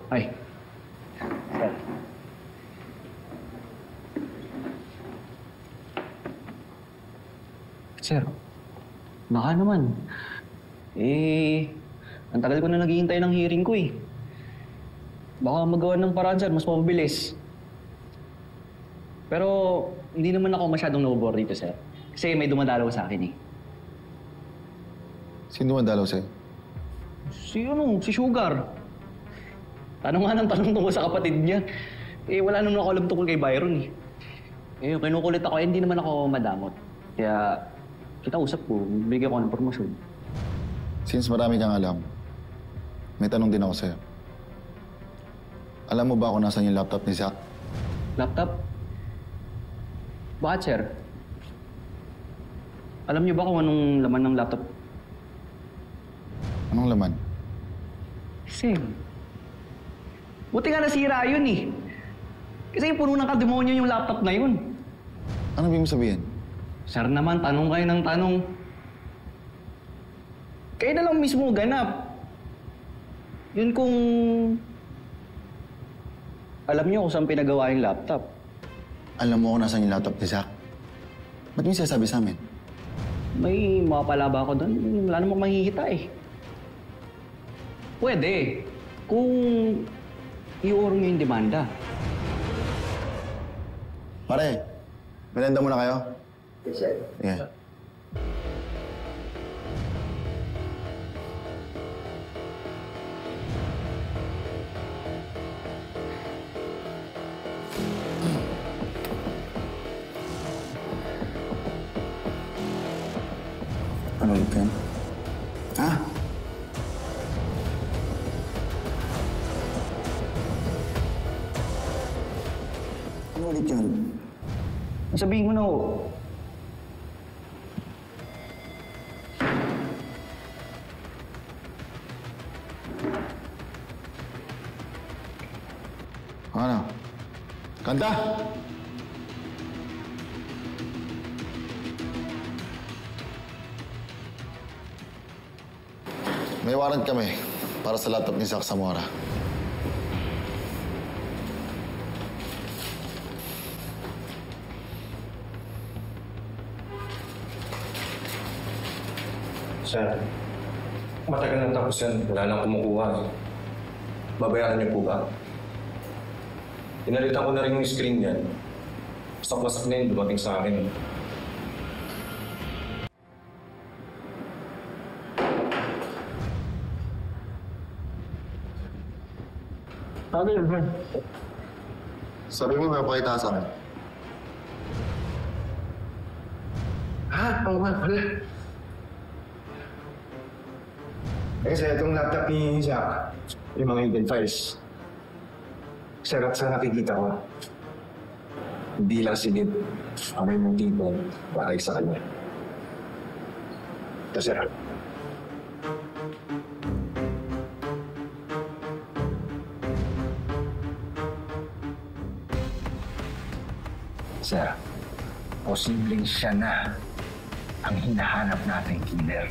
Ay. Sir. Sir, baka naman. Ang tagal ko na naghihintay ng hearing ko eh. Baka magawa ng paraan, sir, mas mabilis. Pero hindi naman ako masyadong nabobore dito, sir. Kasi may dumadalaw sa akin eh. Sino dumadalaw sa'yo? Si Sugar. Tanong nga ng tanong tungkol sa kapatid niya. Wala naman ako alam tungkol kay Byron eh. Kinukulit ako, hindi naman ako madamot. Kaya, kita usap ko, bigyan ko ng promosyon. Since marami kang alam, may tanong din ako sa'yo. Alam mo ba kung nasan yung laptop ni Zach? Laptop? Bakit, sir? Alam niyo ba kung anong laman ng laptop? Anong laman? Same. Buti nga nasira yun eh. Kasi puno ng kademonyo yung laptop na yun. Ano ibig mo sabihin? Sir naman, tanong kayo ng tanong. Kayo na lang mismo ganap. Yun kung... Alam niyo kung saan pinagawa yung laptop. Alam mo kung nasan yung laptop ni Zach? Ba't mo sinasabi sa amin? May mga palaba ko doon. Wala namang mahihita eh. Pwede. Kung i-order niyo yung demanda. Pare, merenda muna kayo? Yes, sir. Yeah. Ano ulit yan? Ha? Ano ulit yan? Sabihin mo na ho. Ano? Kanta! May warrant kami para sa laptop ni Zach Zamora. Sir, matagal nang tapos yan. Wala nang kumukuha. Babayaran niyo po ba? Pinalitan ko na rin yung screen niyan. Wasak-wasak na yun dumating sa akin. Ano yun, man? Sabi mo, may pakita sa akin. Oo nga pala. Kasi itong laptop ni Zach, yung mga hidden files, sarap sa nakikita ko. Hindi lang sinid ang may motibo para sa kanya. Ito, sir. Sir, posibleng siya na ang hinahanap nating killer.